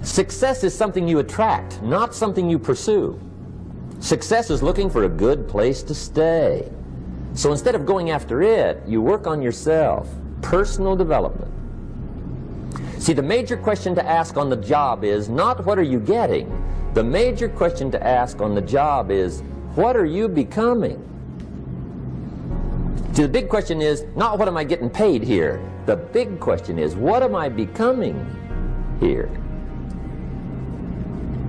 Success is something you attract, not something you pursue. Success is looking for a good place to stay. So instead of going after it, you work on yourself. Personal development. See, the major question to ask on the job is not what are you getting. The major question to ask on the job is what are you becoming? See, the big question is not what am I getting paid here. The big question is what am I becoming here?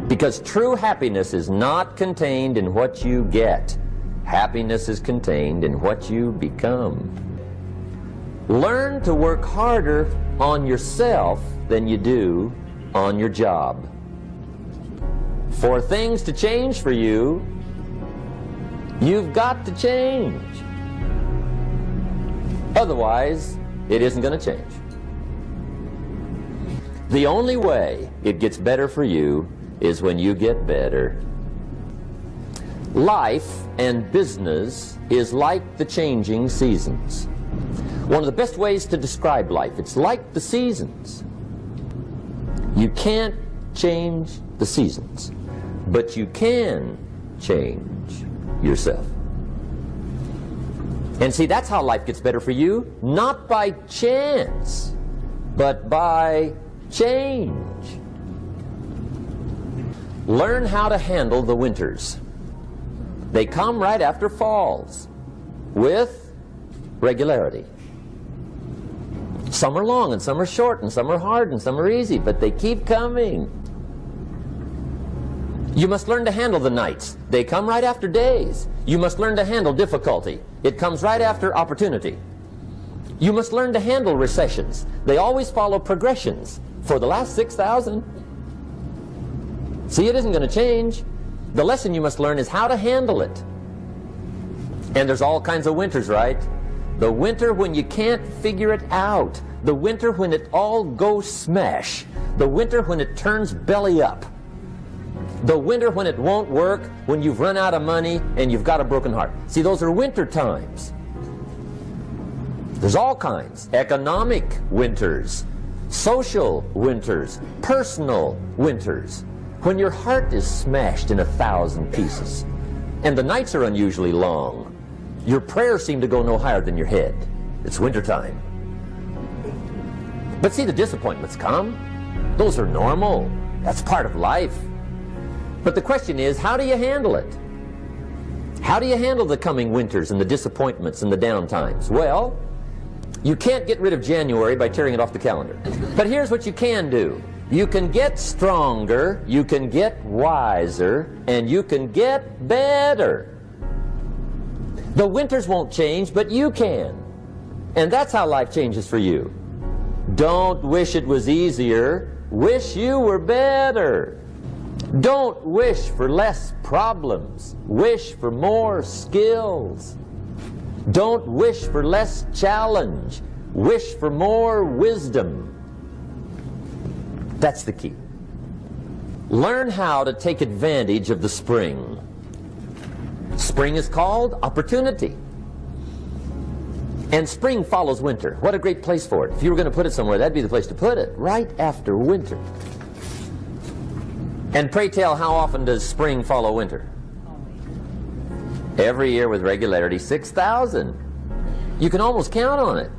Because true happiness is not contained in what you get. Happiness is contained in what you become. Learn to work harder on yourself than you do on your job. For things to change for you, you've got to change. Otherwise, it isn't going to change. The only way it gets better for you is when you get better. Life and business is like the changing seasons. One of the best ways to describe life, it's like the seasons. You can't change the seasons, but you can change yourself. And see, that's how life gets better for you, not by chance, but by change. Learn how to handle the winters. They come right after falls, with regularity. Some are long, and some are short, and some are hard, and some are easy, but they keep coming. You must learn to handle the nights. They come right after days. You must learn to handle difficulty. It comes right after opportunity. You must learn to handle recessions. They always follow progressions. For the last 6,000. See, it isn't going to change. The lesson you must learn is how to handle it. And there's all kinds of winters, right? The winter when you can't figure it out. The winter when it all goes smash. The winter when it turns belly up. The winter when it won't work, when you've run out of money and you've got a broken heart. See, those are winter times. There's all kinds. Economic winters, social winters, personal winters. When your heart is smashed in 1,000 pieces and the nights are unusually long, your prayers seem to go no higher than your head. It's wintertime. But see, the disappointments come. Those are normal. That's part of life. But the question is, how do you handle it? How do you handle the coming winters and the disappointments and the downtimes? Well, you can't get rid of January by tearing it off the calendar. But here's what you can do. You can get stronger, you can get wiser, and you can get better. The winters won't change, but you can. And that's how life changes for you. Don't wish it was easier, wish you were better. Don't wish for less problems, wish for more skills. Don't wish for less challenge, wish for more wisdom. That's the key. Learn how to take advantage of the spring. Spring is called opportunity. And spring follows winter. What a great place for it. If you were going to put it somewhere, that'd be the place to put it, right after winter. And pray tell, how often does spring follow winter? Every year with regularity, 6,000. You can almost count on it.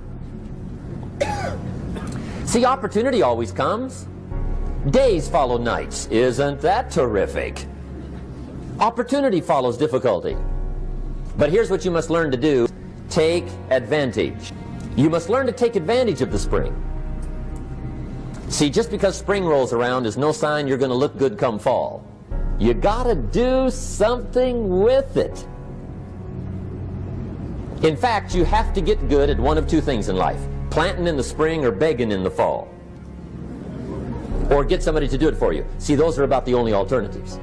See, opportunity always comes. Days follow nights. Isn't that terrific? Opportunity follows difficulty. But here's what you must learn to do. Take advantage. You must learn to take advantage of the spring. See, just because spring rolls around is no sign you're going to look good come fall. You gotta do something with it. In fact, you have to get good at one of two things in life. Planting in the spring or begging in the fall. Or get somebody to do it for you. See, those are about the only alternatives.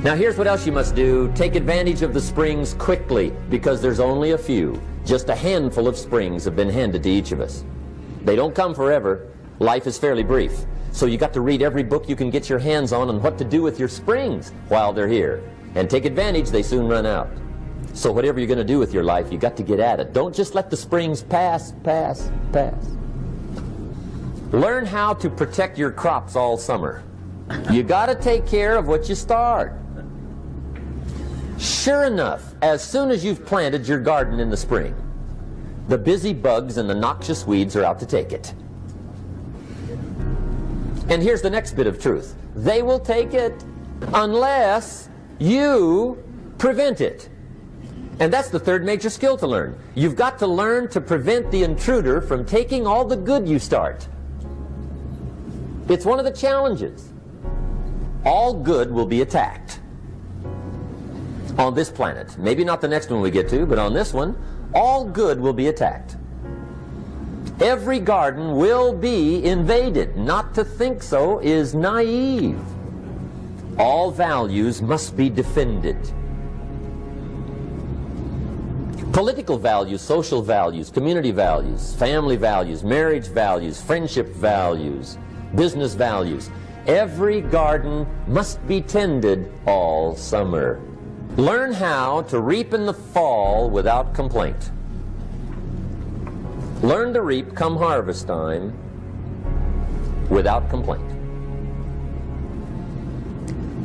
Now here's what else you must do. Take advantage of the springs quickly, because there's only a few. Just a handful of springs have been handed to each of us. They don't come forever. Life is fairly brief. So you got to read every book you can get your hands on what to do with your springs while they're here. And take advantage, they soon run out. So whatever you're going to do with your life, you got to get at it. Don't just let the springs pass. Learn how to protect your crops all summer. You got to take care of what you start. Sure enough, as soon as you've planted your garden in the spring, the busy bugs and the noxious weeds are out to take it. And here's the next bit of truth. They will take it unless you prevent it. And that's the third major skill to learn. You've got to learn to prevent the intruder from taking all the good you start. It's one of the challenges. All good will be attacked on this planet. Maybe not the next one we get to, but on this one, all good will be attacked. Every garden will be invaded. Not to think so is naive. All values must be defended. Political values, social values, community values, family values, marriage values, friendship values, business values. Every garden must be tended all summer. Learn how to reap in the fall without complaint. Learn to reap come harvest time without complaint.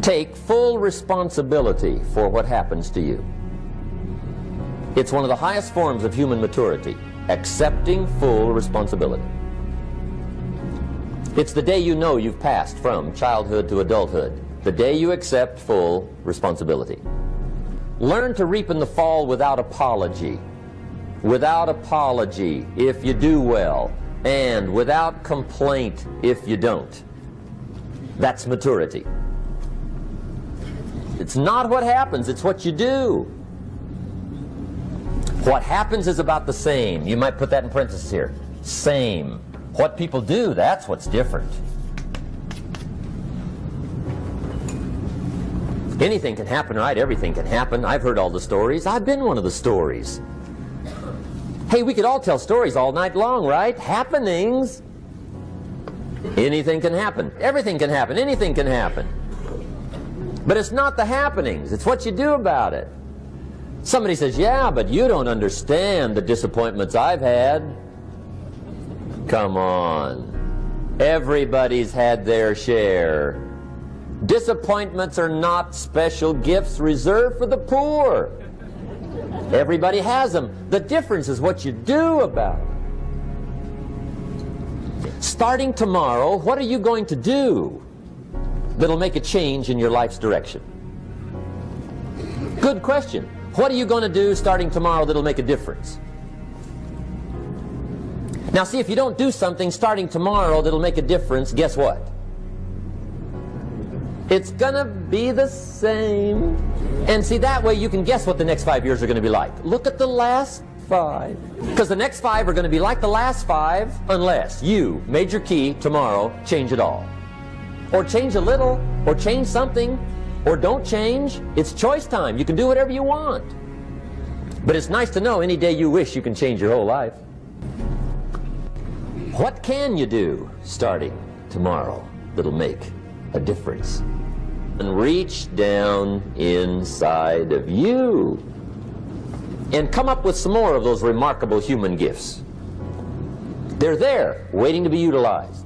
Take full responsibility for what happens to you. It's one of the highest forms of human maturity, accepting full responsibility. It's the day you know you've passed from childhood to adulthood, the day you accept full responsibility. Learn to reap in the fall without apology. Without apology if you do well, and without complaint if you don't. That's maturity. It's not what happens, it's what you do. What happens is about the same. You might put that in parentheses here. Same. What people do, that's what's different. Anything can happen, right? Everything can happen. I've heard all the stories. I've been one of the stories. Hey, we could all tell stories all night long, right? Happenings. Anything can happen. Everything can happen. Anything can happen. But it's not the happenings. It's what you do about it. Somebody says, yeah, but you don't understand the disappointments I've had. Come on. Everybody's had their share. Disappointments are not special gifts reserved for the poor. Everybody has them. The difference is what you do about it. Starting tomorrow, what are you going to do that'll make a change in your life's direction? Good question. What are you going to do starting tomorrow that'll make a difference? Now see, if you don't do something starting tomorrow that'll make a difference, guess what? It's gonna be the same. And see, that way you can guess what the next 5 years are going to be like. Look at the last 5. Because the next 5 are going to be like the last 5 unless you, major key, tomorrow, change it all. Or change a little, or change something, or don't change. It's choice time. You can do whatever you want. But it's nice to know any day you wish you can change your whole life. What can you do starting tomorrow that'll make a difference? And reach down inside of you and come up with some more of those remarkable human gifts. They're there, waiting to be utilized.